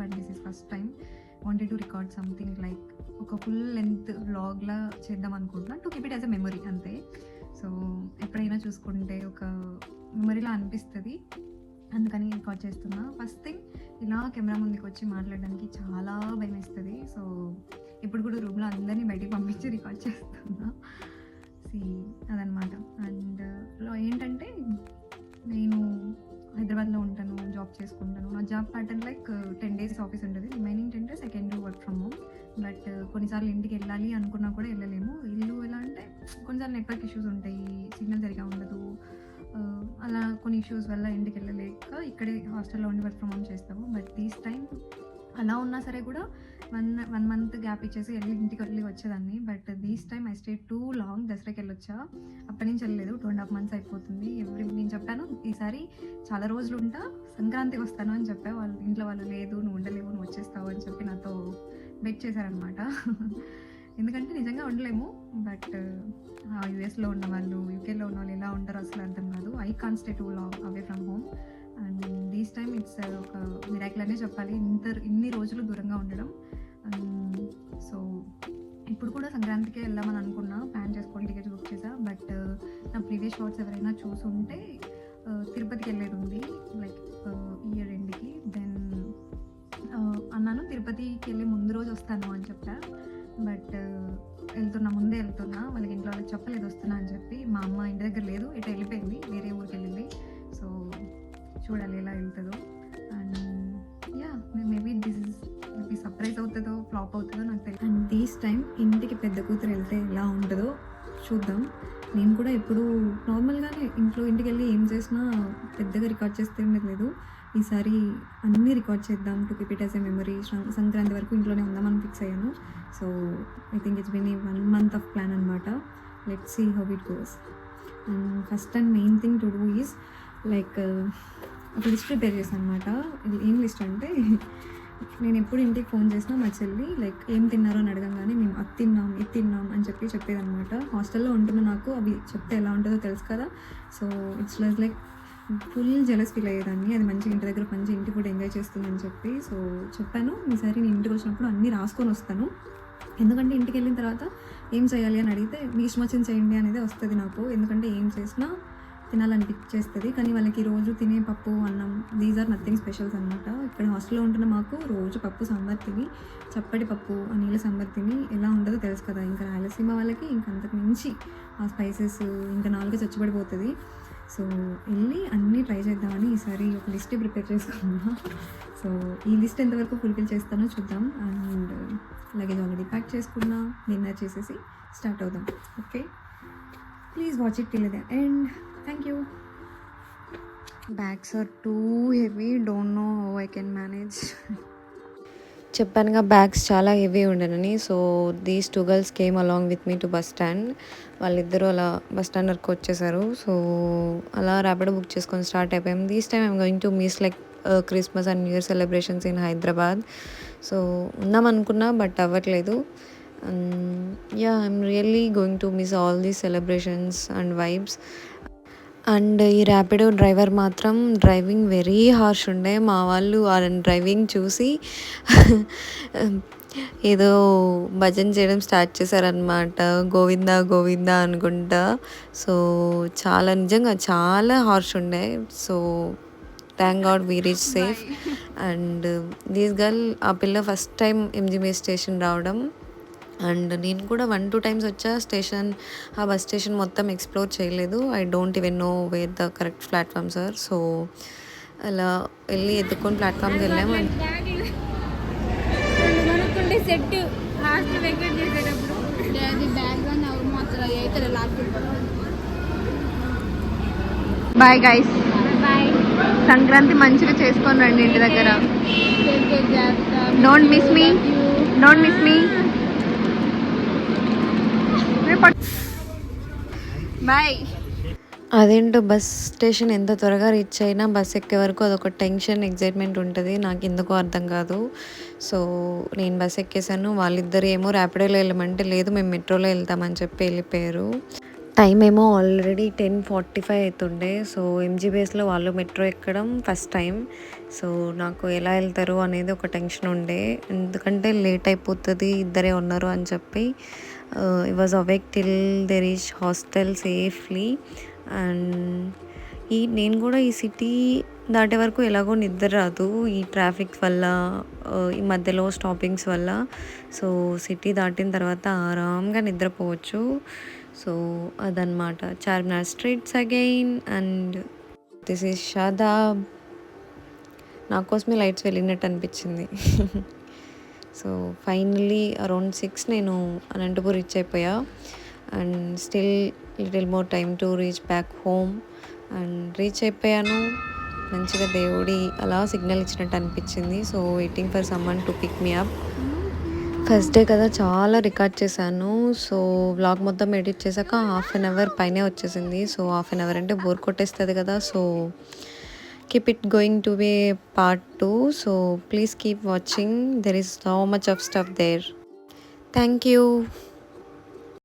But this is first time wanted to record something like ఒక full length వ్లాగ్లా చేద్దాం అనుకుంటున్నా, to keep it as a memory అంతే. So ఎప్పుడైనా చూసుకుంటే ఒక మెమరీలా అనిపిస్తుంది, అందుకని రికార్డ్ చేస్తున్నా. ఫస్ట్ థింగ్, ఇలా కెమెరా ముందుకు వచ్చి మాట్లాడడానికి చాలా భయం వేస్తుంది. సో ఇప్పుడు కూడా రూమ్లో అందరినీ బయటికి పంపించి రికార్డ్ చేస్తున్నా. అదనమాట. అండ్ ఏంటంటే నేను హైదరాబాద్లో ఉంటాను, జాబ్ చేసుకుంటాను. నా job pattern like 10 days office ఉంటుంది, remaining 10 days I can do work from home. But కొన్నిసార్లు ఇంటికి వెళ్ళాలి అనుకున్నా కూడా వెళ్ళలేము. ఇల్లు ఎలా అంటే కొన్నిసార్లు నెట్వర్క్ ఇష్యూస్ ఉంటాయి, సిగ్నల్ సరిగా ఉండదు, అలా కొన్ని ఇష్యూస్ వల్ల ఇంటికి వెళ్ళలేక ఇక్కడే హాస్టల్లో ఉండి వర్క్ ఫ్రమ్ హోమ్ చేస్తాము. బట్ దీస్ టైం అలా ఉన్నా సరే కూడా వన్ మంత్ గ్యాప్ ఇచ్చేసి ఇంటికి వెళ్ళి వచ్చేదాన్ని. But these time I stay too long. దసరాకి వెళ్ళొచ్చా, అప్పటి నుంచి వెళ్ళలేదు. 2.5 months అయిపోతుంది. నేను చెప్పాను ఈసారి చాలా రోజులు ఉంటా, సంక్రాంతికి వస్తాను అని చెప్పా. ఇంట్లో వాళ్ళు లేదు, నువ్వు ఉండలేవు, నువ్వు వచ్చేస్తావు అని చెప్పి నాతో బెట్ చేశారనమాట. ఎందుకంటే నిజంగా ఉండలేము. బట్ యూఎస్లో ఉన్న వాళ్ళు, యూకేలో ఉన్న వాళ్ళు ఎలా ఉంటారో అసలు అర్థం కాదు. I can stay too long away from home. And these time it's ఒక మిరాకిల్ అనే చెప్పాలి, ఇన్ని రోజులు దూరంగా ఉండడం. సో ఇప్పుడు కూడా సంక్రాంతికే వెళ్దామని అనుకున్నా, ప్లాన్ చేసుకొని టికెట్స్ బుక్ చేసా. బట్ నా ప్రీవియస్ షార్ట్స్ ఎవరైనా చూసుంటే తిరుపతికి వెళ్ళేది ఉంది, లైక్ ఇయర్ ఎండ్కి. దెన్ అన్నాను తిరుపతికి వెళ్ళి ముందు రోజు వస్తాను అని చెప్పా. బట్ ముందే వెళ్తున్నా, వాళ్ళకి ఇంట్లో వాళ్ళకి చెప్పలేదు వస్తున్నా అని చెప్పి. మా అమ్మ ఇంటి దగ్గర లేదు, ఇటు వెళ్ళిపోయింది, వేరే ఊరికి వెళ్ళింది. సో చూడాలి ఎలా వెళ్తుందో. అండ్ యా, మేబీ ఇది సర్ప్రైజ్ అవుతుందో ఫ్లాప్ అవుతుందో నాకు తెలియదు. అండ్ దీస్ టైం ఇంటికి పెద్ద కూతురు వెళ్తే ఎలా ఉంటుందో చూద్దాం. నేను కూడా ఎప్పుడు నార్మల్గానే ఇంటికి వెళ్ళి ఏం చేసినా పెద్దగా రికార్డ్ చేస్తే ఉండలేదు. ఈసారి అన్నీ రికార్డ్ చేద్దాం, to keep it as a memory. Sankranti వరకు ఇంట్లోనే ఉందామని ఫిక్స్ అయ్యాను. So I think it's been 1 month of plan అనమాట. Let's see how it goes. And first and main thing to do is like ఒక లిస్ట్ ప్రిపేర్ చేశాను అనమాట. ఏం list అంటే, నేను ఎప్పుడు ఇంటికి ఫోన్ చేసినా మా చెల్లి లైక్ ఏం తిన్నారో అని అడగంగానే మేము అది తిన్నాం ఇది తిన్నాం అని చెప్పేదన్నమాట. హాస్టల్లో ఉంటున్న నాకు అవి చెప్తే ఎలా ఉంటుందో తెలుసు కదా. So it's like full jealous feel అయ్యేదాన్ని. అది మంచిగా ఇంటి దగ్గర మంచి ఇంటి ఫుడ్ ఎంజాయ్ చేస్తుందని చెప్పి. సో చెప్పాను, ఈసారి నేను ఇంటికి వచ్చినప్పుడు అన్నీ రాసుకొని వస్తాను. ఎందుకంటే ఇంటికి వెళ్ళిన తర్వాత ఏం చేయాలి అని అడిగితే మీ ఇష్టం వచ్చింది చేయండి అనేది వస్తుంది నాకు. ఎందుకంటే ఏం చేసినా తినాలనిపించేస్తుంది. కానీ వాళ్ళకి రోజు తినే పప్పు అన్నం, దీస్ ఆర్ నథింగ్ స్పెషల్స్ అనమాట. ఇక్కడ హాస్టల్లో ఉంటున్న మాకు రోజు పప్పు సాంబార్ తిని, చప్పటి పప్పు ఆ నీళ్ళ సాంబార్ తిని ఎలా ఉంటుందో తెలుసు కదా. ఇంకా రాయలసీమ వాళ్ళకి ఇంకా అంతకు మించి ఆ స్పైసెస్ ఇంకా నాలుగే చచ్చిపడిపోతుంది. సో వెళ్ళి అన్నీ ట్రై చేద్దామని ఈసారి ఒక లిస్ట్ ప్రిపేర్ చేసుకున్నా. సో ఈ లిస్ట్ ఎంతవరకు ఫుల్ఫిల్ చేస్తానో చూద్దాం. అండ్ లగేజ్ ఆల్రెడీ ప్యాక్ చేసుకున్నా, డిన్నర్ చేసేసి స్టార్ట్ అవుదాం. Okay, please watch it till the end. Thank you. Bags are too heavy. Don't know how I can manage. చెప్పానుగా బ్యాగ్స్ చాలా హెవీ ఉండనని. So these 2 girls came along with me to bus stand. వాళ్ళిద్దరూ అలా bus stand వరకు వచ్చేసారు. So అలా Rapido book చేసుకొని start అయిపోయాం. These time I'm going to miss like Christmas and new year celebrations in Hyderabad. So ఉందాం అనుకున్నా బట్ అవ్వట్లేదు. Yeah, I'm really going to miss all these celebrations and vibes. And ఈ Rapido driver మాత్రం driving very harsh ఉండే. మా వాళ్ళు ఆ driving చూసి ఏదో భజన చేయడం స్టార్ట్ చేశారనమాట, గోవిందా గోవిందా అనుకుంటా. సో నిజంగా చాలా హార్ష్ ఉండే. So thank God we reach safe. And this girl, ఆ పిల్ల ఫస్ట్ టైం ఎంజీబీ స్టేషన్ రావడం. అండ్ నేను కూడా 1-2 times వచ్చా స్టేషన్. ఆ బస్ స్టేషన్ మొత్తం ఎక్స్ప్లోర్ చేయలేదు. I don't even know where the correct platforms are. సో అలా వెళ్ళి ఎత్తుకొని ప్లాట్ఫామ్కి వెళ్ళాము. బాయ్ గైస్, సంక్రాంతి మంచిగా చేసుకొని రండి ఇంటి దగ్గర. Don't miss me. బాయ్. అదేంటో బస్ స్టేషన్ ఎంత త్వరగా రీచ్ అయినా బస్ ఎక్కే వరకు అదొక టెన్షన్, ఎగ్జైట్మెంట్ ఉంటుంది. నాకు ఎందుకో అర్థం కాదు. సో నేను బస్ ఎక్కేసాను. వాళ్ళిద్దరు ఏమో ర్యాపిడోలో వెళ్ళమంటే లేదు మేము మెట్రోలో వెళ్తామని చెప్పి వెళ్ళిపోయారు. టైం ఏమో ఆల్రెడీ 10:45 అవుతుండే. సో ఎంజీబీఎస్లో వాళ్ళు మెట్రో ఎక్కడం ఫస్ట్ టైం. సో నాకు ఎలా వెళ్తారు అనేది ఒక టెన్షన్ ఉండే, ఎందుకంటే లేట్ అయిపోతుంది, ఇద్దరే ఉన్నారు అని చెప్పి I was awake till they reach hostel safely. And నేను కూడా ఈ సిటీ దాటే వరకు ఎలాగో నిద్ర రాదు ఈ ట్రాఫిక్ వల్ల, ఈ మధ్యలో స్టాపింగ్స్ వల్ల. సో సిటీ దాటిన తర్వాత ఆరాంగా నిద్రపోవచ్చు. సో అదనమాట Charminar streets again. And this is Shadab. నా కోసమే లైట్స్ వెళ్ళినట్టు అనిపించింది. సో ఫైనల్లీ అరౌండ్ 6 నేను అనంతపూర్ రీచ్ అయిపోయా. And still little more time to reach back home. And reach అయిపోయాను మంచిగా, దేవుడి అలా సిగ్నల్ ఇచ్చినట్టు అనిపించింది. So waiting for someone to pick me up. First day కదా చాలా రికార్డ్ చేశాను. సో వ్లాగ్ మొత్తం ఎడిట్ చేశాక హాఫ్ అన్ అవర్ పైనే వచ్చేసింది. సో హాఫ్ అన్ అవర్ అంటే బోర్ కొట్టేస్తుంది కదా. So keep it going to be part 2. So please keep watching. There is so much of stuff there. Thank you.